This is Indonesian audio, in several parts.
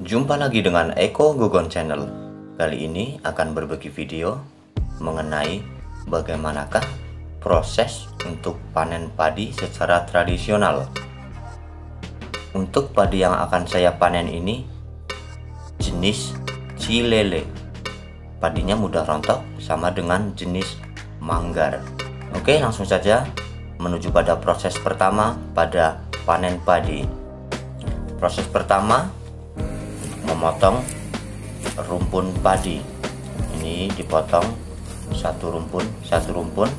Jumpa lagi dengan Eko Gugon Channel. Kali ini akan berbagi video mengenai bagaimanakah proses untuk panen padi secara tradisional. Untuk padi yang akan saya panen ini jenis Cilele. Padinya mudah rontok sama dengan jenis Manggar. Oke, langsung saja menuju pada proses pertama pada panen padi. Proses pertama, memotong rumpun padi. Ini dipotong satu rumpun,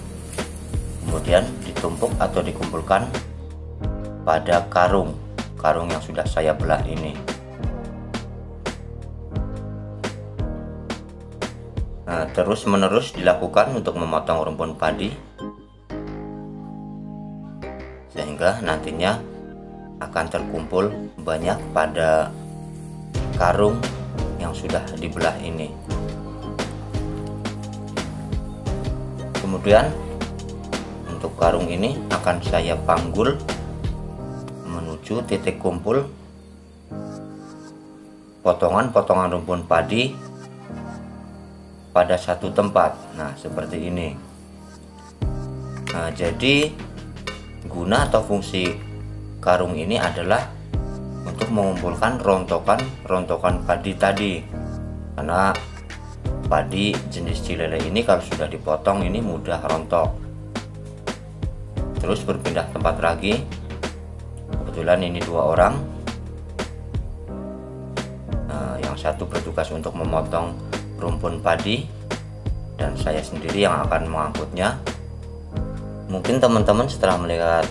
kemudian ditumpuk atau dikumpulkan pada karung yang sudah saya belah ini. Nah, terus menerus dilakukan untuk memotong rumpun padi sehingga nantinya akan terkumpul banyak pada karung yang sudah dibelah ini. Kemudian untuk karung ini akan saya panggul menuju titik kumpul potongan-potongan rumpun padi pada satu tempat. Nah, seperti ini. Nah, jadi guna atau fungsi karung ini adalah untuk mengumpulkan rontokan padi tadi, karena padi jenis Cilele ini kalau sudah dipotong ini mudah rontok. Terus berpindah tempat lagi. Kebetulan ini dua orang. Nah, yang satu bertugas untuk memotong rumpun padi dan saya sendiri yang akan mengangkutnya. Mungkin teman-teman setelah melihat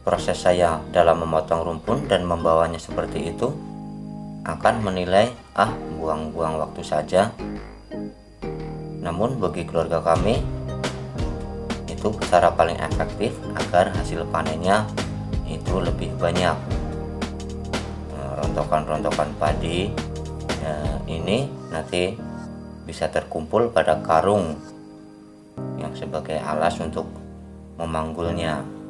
proses saya dalam memotong rumpun dan membawanya seperti itu akan menilai buang-buang waktu saja. Namun bagi keluarga kami itu cara paling efektif agar hasil panennya itu lebih banyak. Rontokan-rontokan padi ini nanti bisa terkumpul pada karung yang sebagai alas untuk memanggulnya.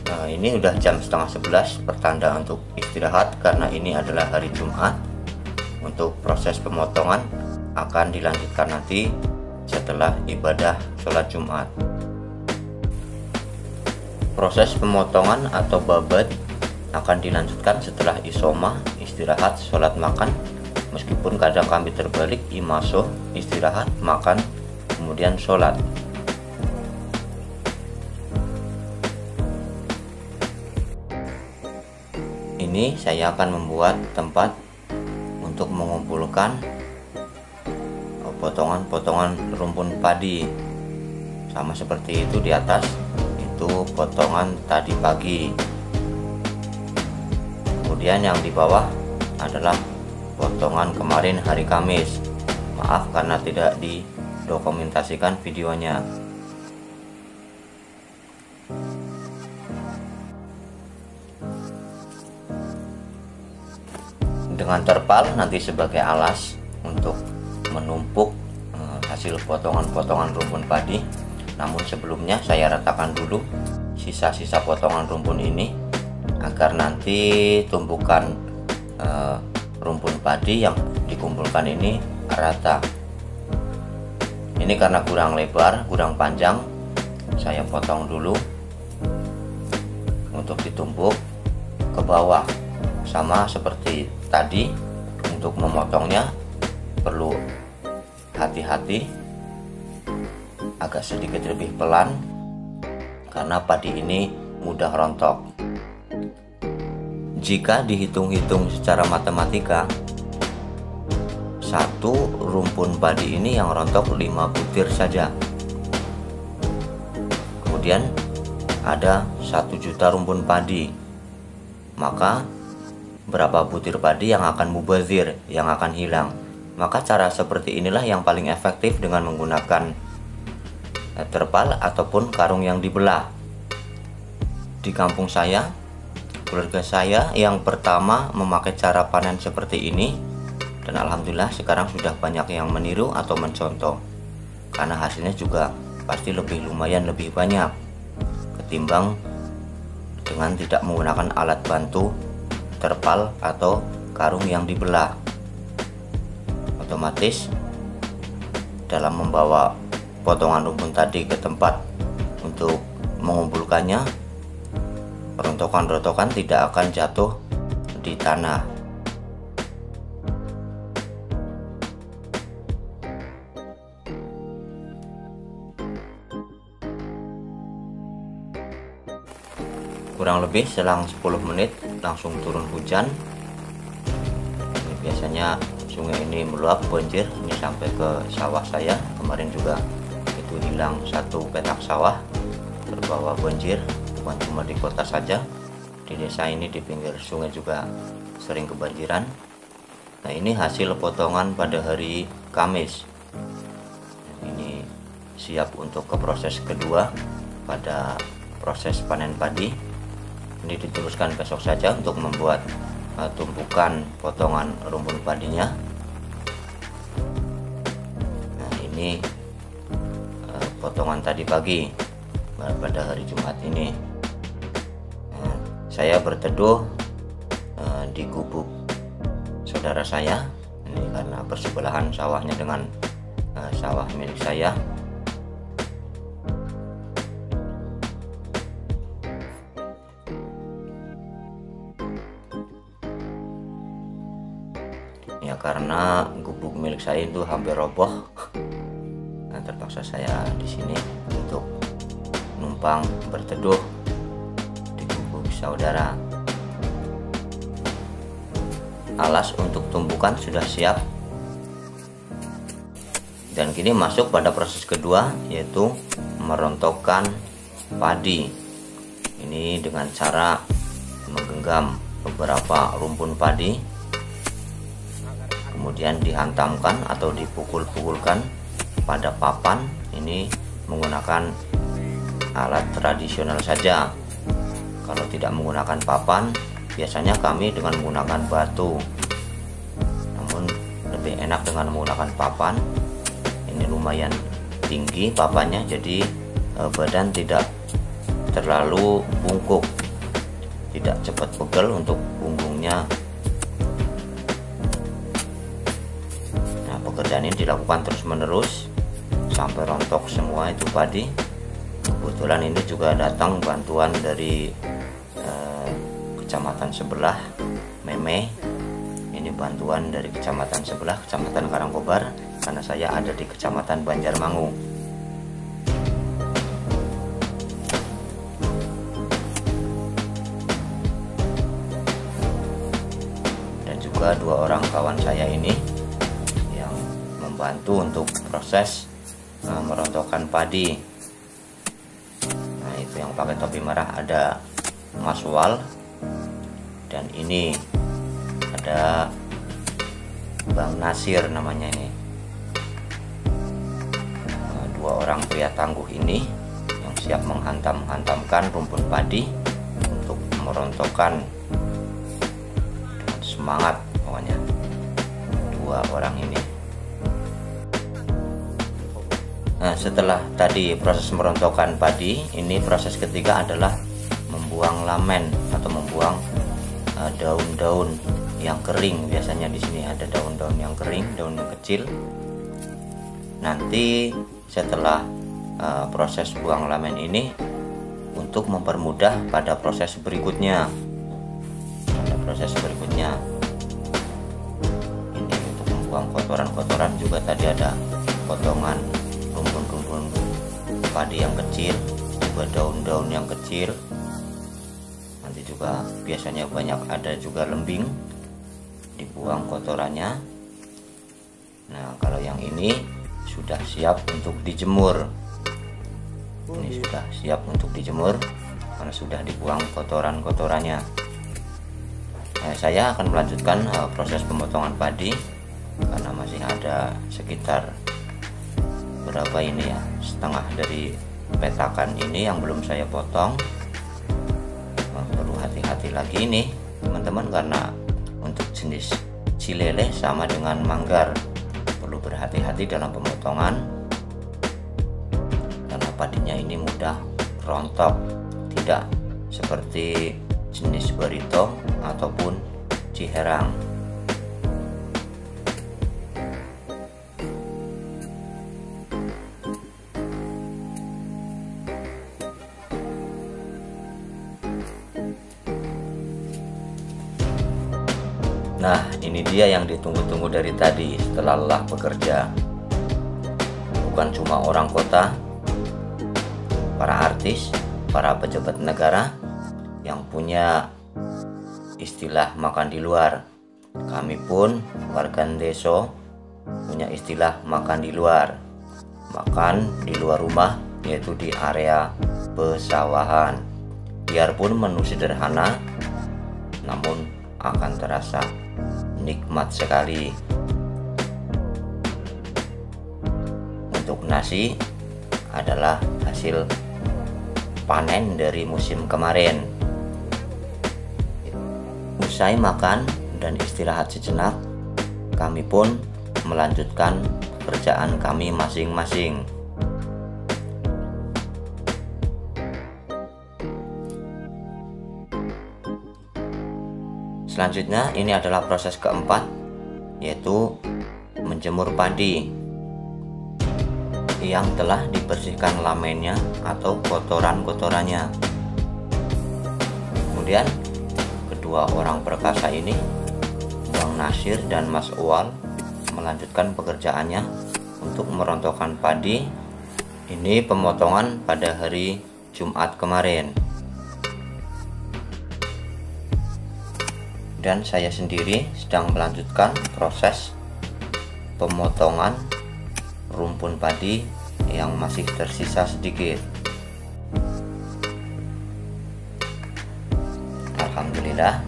Nah, ini udah jam setengah 11, pertanda untuk istirahat karena ini adalah hari Jumat. Untuk proses pemotongan akan dilanjutkan nanti setelah ibadah sholat Jumat. Proses pemotongan atau babat akan dilanjutkan setelah isoma, istirahat, sholat makan. Meskipun kadang kami terbalik, imaso, istirahat, makan, kemudian sholat. Ini saya akan membuat tempat untuk mengumpulkan potongan-potongan rumpun padi. Sama seperti itu, di atas itu potongan tadi pagi. Kemudian yang di bawah adalah potongan kemarin hari Kamis. Maaf karena tidak didokumentasikan videonya. Dengan terpal nanti sebagai alas untuk menumpuk hasil potongan-potongan rumpun padi. Namun sebelumnya saya ratakan dulu sisa-sisa potongan rumpun ini agar nanti tumpukan rumpun padi yang dikumpulkan ini rata. Ini karena kurang lebar, kurang panjang, saya potong dulu untuk ditumpuk ke bawah. Sama seperti tadi, untuk memotongnya perlu hati-hati, agak sedikit lebih pelan karena padi ini mudah rontok. Jika dihitung-hitung secara matematika, satu rumpun padi ini yang rontok 5 butir saja. Kemudian ada 1 juta rumpun padi, maka berapa butir padi yang akan mubazir, yang akan hilang. Maka cara seperti inilah yang paling efektif dengan menggunakan terpal ataupun karung yang dibelah. Di kampung saya keluarga saya yang pertama memakai cara panen seperti ini, dan alhamdulillah sekarang sudah banyak yang meniru atau mencontoh, karena hasilnya juga pasti lumayan lebih banyak ketimbang dengan tidak menggunakan alat bantu terpal atau karung yang dibelah. Otomatis dalam membawa potongan rumpun tadi ke tempat untuk mengumpulkannya, rontokan-rontokan tidak akan jatuh di tanah. Kurang lebih selang 10 menit langsung turun hujan. Ini biasanya sungai ini meluap banjir ini sampai ke sawah saya. Kemarin juga itu hilang satu petak sawah terbawa banjir, bukan cuma di kota saja, di desa ini di pinggir sungai juga sering kebanjiran. Nah, ini hasil potongan pada hari Kamis. Ini siap untuk ke proses kedua pada proses panen padi. Ini diteruskan besok saja untuk membuat tumpukan potongan rumpun padinya. Nah, ini potongan tadi pagi pada hari Jumat ini. Nah, saya berteduh di gubuk saudara saya ini karena bersebelahan sawahnya dengan sawah milik saya. Ya, karena gubuk milik saya itu hampir roboh, nah, terpaksa saya di sini untuk numpang berteduh di gubuk saudara. Alas untuk tumpukan sudah siap, dan kini masuk pada proses kedua, yaitu merontokkan padi. Ini dengan cara menggenggam beberapa rumpun padi, kemudian dihantamkan atau dipukul-pukulkan pada papan. Ini menggunakan alat tradisional saja. Kalau tidak menggunakan papan, biasanya kami dengan menggunakan batu. Namun lebih enak dengan menggunakan papan. Ini lumayan tinggi papannya, jadi badan tidak terlalu bungkuk, tidak cepat pegel untuk punggungnya. Pekerjaan ini dilakukan terus menerus sampai rontok semua itu padi. Kebetulan ini juga datang bantuan dari kecamatan sebelah, Meme. Ini bantuan dari kecamatan sebelah, Kecamatan Karangkobar, karena saya ada di Kecamatan Banjarmangu. Dan juga dua orang kawan saya ini membantu untuk proses merontokkan padi. Nah, itu yang pakai topi merah ada Mas Wal, dan ini ada Bang Nasir namanya ini. Dua orang pria tangguh ini yang siap menghantamkan rumpun padi untuk merontokkan dengan semangat pokoknya. Dua orang ini. Nah, setelah tadi proses merontokkan padi, ini proses ketiga adalah membuang lamen atau membuang daun-daun yang kering. Biasanya di sini ada daun-daun yang kering, daun yang kecil. Nanti setelah proses buang lamen ini, untuk mempermudah pada proses berikutnya. Ini untuk membuang kotoran-kotoran juga tadi ada potongan rumpun-rumpun padi yang kecil, juga daun-daun yang kecil. Nanti juga biasanya banyak ada juga lembing, dibuang kotorannya. Nah, kalau yang ini sudah siap untuk dijemur. Ini sudah siap untuk dijemur karena sudah dibuang kotoran-kotorannya. Nah, saya akan melanjutkan proses pemotongan padi karena masih ada sekitar berapa ini ya, setengah dari petakan ini yang belum saya potong. Perlu hati-hati berhati-hati lagi nih teman-teman, karena untuk jenis cilele sama dengan manggar perlu berhati-hati dalam pemotongan karena padinya ini mudah rontok, tidak seperti jenis barito ataupun ciherang. Nah, ini dia yang ditunggu-tunggu dari tadi setelah lelah bekerja. Bukan cuma orang kota, para artis, para pejabat negara yang punya istilah makan di luar. Kami pun warga desa punya istilah makan di luar. Makan di luar rumah, yaitu di area pesawahan. Biarpun menu sederhana, namun akan terasa nikmat sekali. Untuk nasi adalah hasil panen dari musim kemarin. Usai makan dan istirahat sejenak, kami pun melanjutkan pekerjaan kami masing-masing. Selanjutnya ini adalah proses keempat, yaitu menjemur padi yang telah dibersihkan lamennya atau kotoran-kotorannya. Kemudian kedua orang perkasa ini, Bang Nasir dan Mas Uwal, melanjutkan pekerjaannya untuk merontokkan padi. Ini pemotongan pada hari Jumat kemarin. Dan saya sendiri sedang melanjutkan proses pemotongan rumpun padi yang masih tersisa sedikit. Alhamdulillah,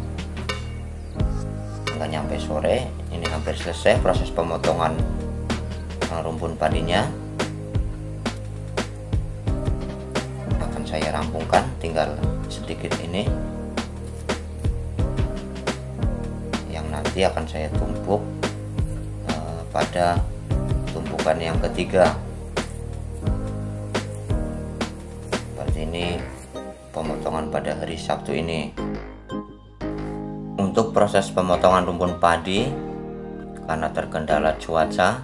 nggak nyampe sore ini hampir selesai proses pemotongan rumpun padinya. Akan saya rampungkan, tinggal sedikit ini nanti akan saya tumpuk pada tumpukan yang ketiga. Seperti ini pemotongan pada hari Sabtu ini. Untuk proses pemotongan rumpun padi, karena terkendala cuaca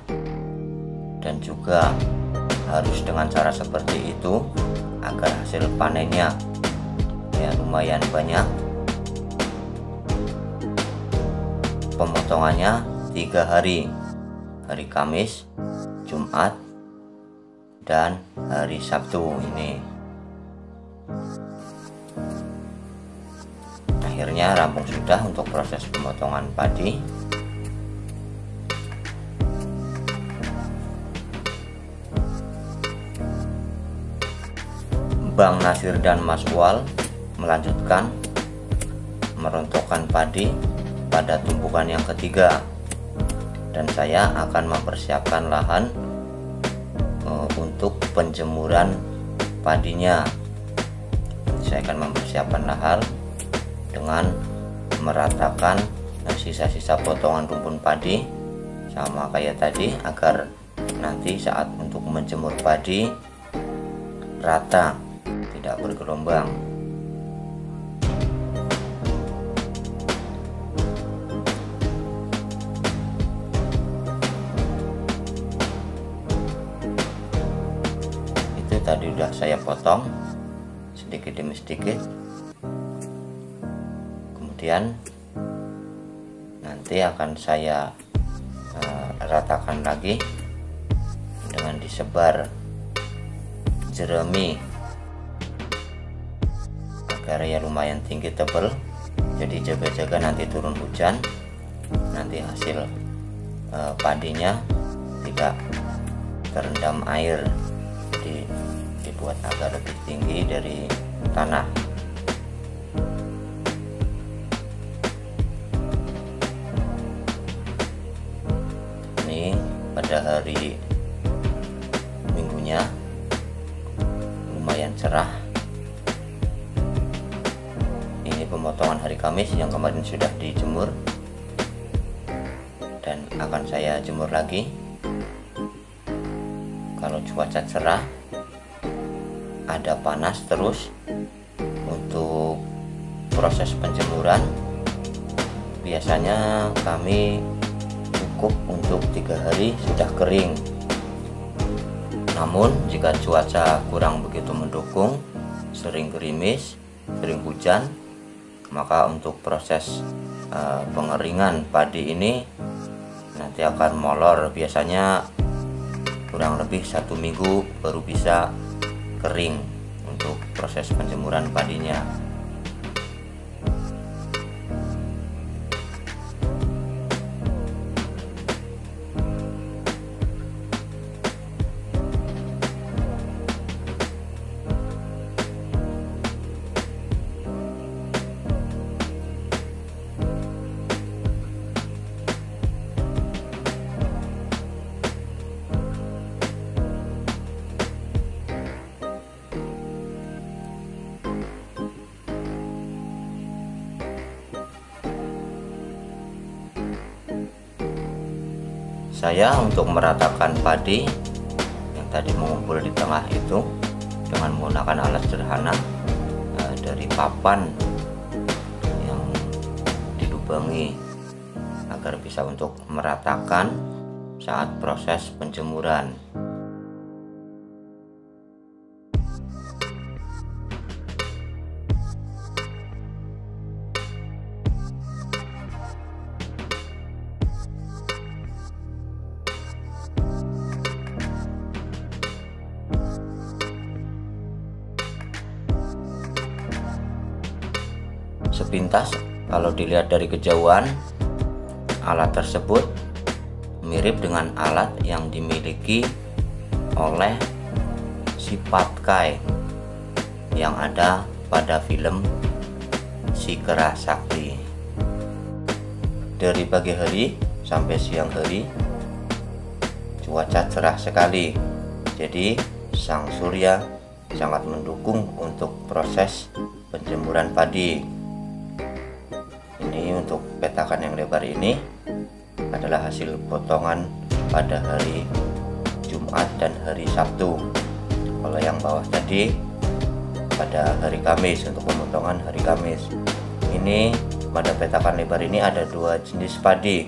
dan juga harus dengan cara seperti itu agar hasil panennya ya lumayan banyak, pemotongannya 3 hari, hari Kamis, Jumat, dan hari Sabtu ini. Akhirnya rampung sudah untuk proses pemotongan padi. Bang Nasir dan Mas Uwal melanjutkan merontokkan padi pada tumpukan yang ketiga, dan saya akan mempersiapkan lahan untuk penjemuran padinya. Saya akan mempersiapkan lahan dengan meratakan sisa-sisa potongan rumpun padi sama kayak tadi, agar nanti saat untuk menjemur padi rata, tidak bergelombang. Tadi udah saya potong sedikit demi sedikit, kemudian nanti akan saya ratakan lagi dengan disebar jerami agar ya lumayan tinggi tebal, jadi jaga-jaga nanti turun hujan, nanti hasil padinya tidak terendam air, jadi dibuat agak lebih tinggi dari tanah. Ini pada hari Minggunya lumayan cerah. Ini pemotongan hari Kamis yang kemarin sudah dijemur dan akan saya jemur lagi. Kalau cuaca cerah, ada panas terus, untuk proses penjemuran biasanya kami cukup untuk 3 hari sudah kering. Namun jika cuaca kurang begitu mendukung, sering gerimis, sering hujan, maka untuk proses pengeringan padi ini nanti akan molor. Biasanya kurang lebih 1 minggu baru bisa kering untuk proses penjemuran padinya. Saya untuk meratakan padi yang tadi mengumpul di tengah itu dengan menggunakan alat sederhana dari papan yang dilubangi agar bisa untuk meratakan saat proses penjemuran. Sepintas kalau dilihat dari kejauhan, alat tersebut mirip dengan alat yang dimiliki oleh si Patkai yang ada pada film Si Kera Sakti. Dari pagi hari sampai siang hari cuaca cerah sekali, jadi sang surya sangat mendukung untuk proses penjemuran padi. Ini untuk petakan yang lebar ini adalah hasil potongan pada hari Jumat dan hari Sabtu. Kalau yang bawah tadi pada hari Kamis, untuk pemotongan hari Kamis. Ini pada petakan lebar ini ada 2 jenis padi,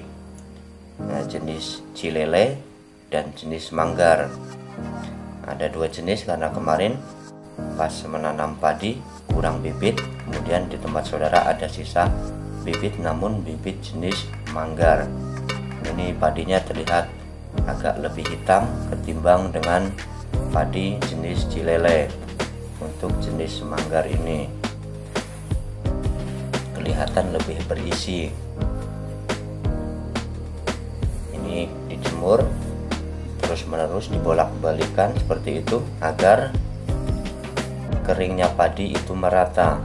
jenis Cilele dan jenis Manggar. Ada 2 jenis karena kemarin pas menanam padi kurang bibit, kemudian di tempat saudara ada sisa bibit namun bibit jenis Manggar. Ini padinya terlihat agak lebih hitam ketimbang dengan padi jenis Cilele. Untuk jenis Manggar ini kelihatan lebih berisi. Ini dijemur terus menerus, dibolak-balikan seperti itu agar keringnya padi itu merata.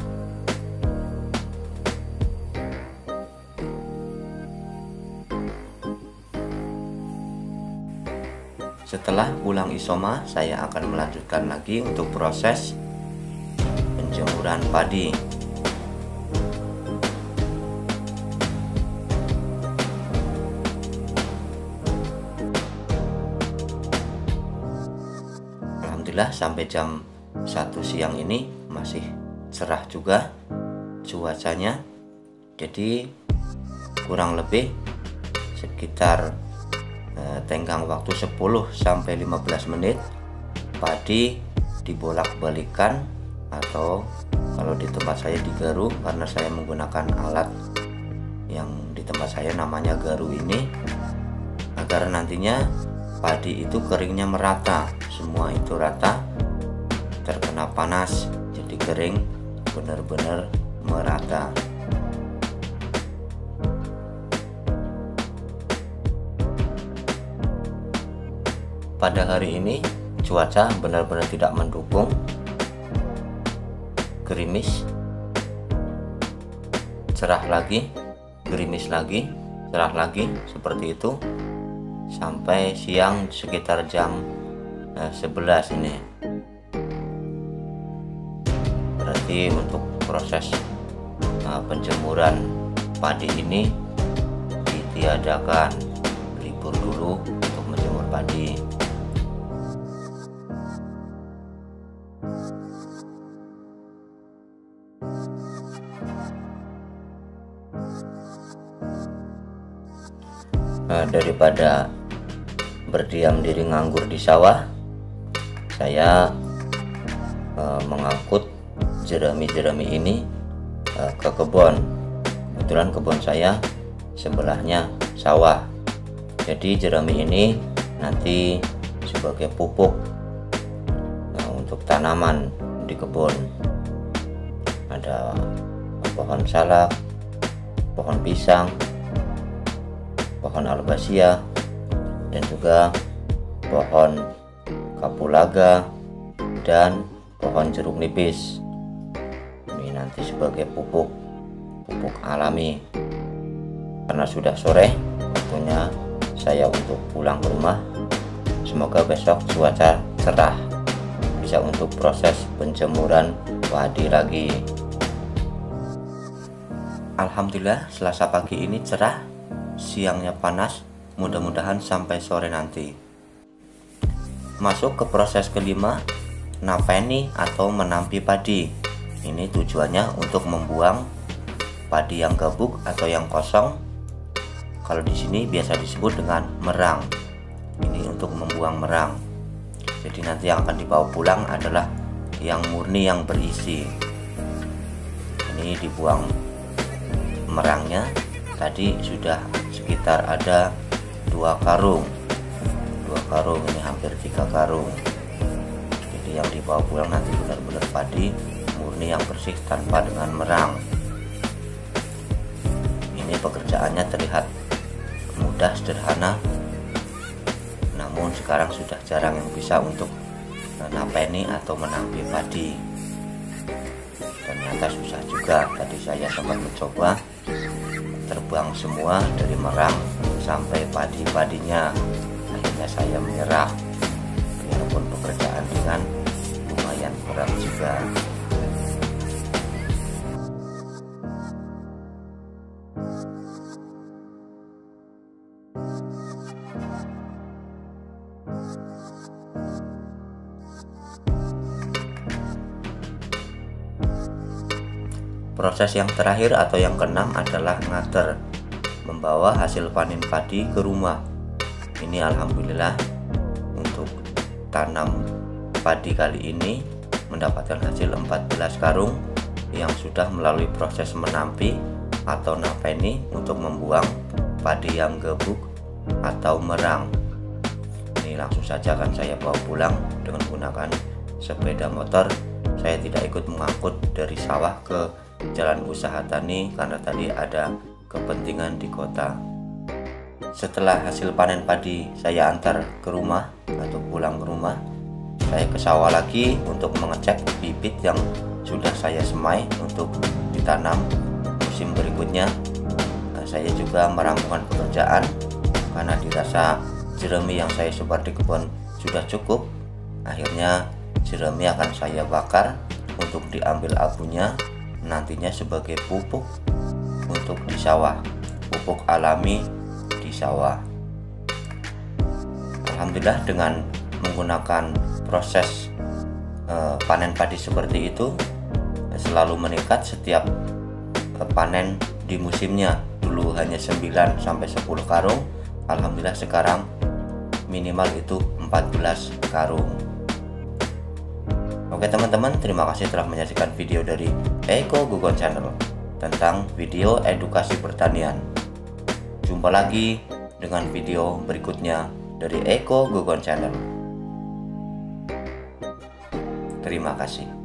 Setelah pulang isoma, saya akan melanjutkan lagi untuk proses penjemuran padi. Alhamdulillah sampai jam 1 siang ini masih cerah juga cuacanya. Jadi kurang lebih sekitar tenggang waktu 10 sampai 15 menit padi dibolak-balikan, atau kalau di tempat saya digaru karena saya menggunakan alat yang di tempat saya namanya garu ini, agar nantinya padi itu keringnya merata, semua itu rata, terkena panas jadi kering benar-benar merata. Pada hari ini cuaca benar-benar tidak mendukung, gerimis, cerah lagi, gerimis lagi, cerah lagi, seperti itu sampai siang sekitar jam 11 ini. Berarti untuk proses penjemuran padi ini ditiadakan, libur dulu untuk menjemur padi. Daripada berdiam diri nganggur di sawah, saya mengangkut jerami-jerami ini ke kebun. Kebetulan kebun saya sebelahnya sawah, jadi jerami ini nanti sebagai pupuk untuk tanaman di kebun. Ada pohon salak, pohon pisang, pohon albasia, dan juga pohon kapulaga dan pohon jeruk nipis. Ini nanti sebagai pupuk alami. Karena sudah sore, waktunya saya untuk pulang ke rumah. Semoga besok cuaca cerah, bisa untuk proses penjemuran padi lagi. Alhamdulillah, Selasa pagi ini cerah, siangnya panas, mudah-mudahan sampai sore nanti. Masuk ke proses kelima, napeni atau menampi padi. Ini tujuannya untuk membuang padi yang gabuk atau yang kosong. Kalau di sini biasa disebut dengan merang. Ini untuk membuang merang. Jadi nanti yang akan dibawa pulang adalah yang murni, yang berisi. Ini dibuang merangnya. Tadi sudah sekitar ada 2 karung, ini hampir 3 karung. Jadi yang dibawa pulang nanti benar-benar padi murni yang bersih tanpa dengan merang. Ini pekerjaannya terlihat mudah, sederhana, namun sekarang sudah jarang yang bisa untuk napeni atau menampi padi. Ternyata susah juga. Tadi saya sempat mencoba, terbang semua dari merang sampai padi-padinya. Akhirnya saya menyerah, biarpun pekerjaan dengan lumayan berat juga. Proses yang terakhir atau yang keenam adalah ngater, membawa hasil panen padi ke rumah. Ini alhamdulillah untuk tanam padi kali ini mendapatkan hasil 14 karung yang sudah melalui proses menampi atau napeni untuk membuang padi yang gabuk atau merang. Ini langsung saja akan saya bawa pulang dengan menggunakan sepeda motor. Saya tidak ikut mengangkut dari sawah ke jalan usaha tani karena tadi ada kepentingan di kota. Setelah hasil panen padi saya antar ke rumah atau pulang ke rumah, saya ke sawah lagi untuk mengecek bibit yang sudah saya semai untuk ditanam musim berikutnya. Saya juga merampungkan pekerjaan karena dirasa jerami yang saya sebar di kebun sudah cukup. Akhirnya jerami akan saya bakar untuk diambil abunya, nantinya sebagai pupuk untuk di sawah, pupuk alami di sawah. Alhamdulillah dengan menggunakan proses panen padi seperti itu selalu meningkat setiap panen di musimnya. Dulu hanya 9 sampai 10 karung, alhamdulillah sekarang minimal itu 14 karung. Oke teman-teman, terima kasih telah menyaksikan video dari Eko Gugon Channel tentang video edukasi pertanian. Jumpa lagi dengan video berikutnya dari Eko Gugon Channel. Terima kasih.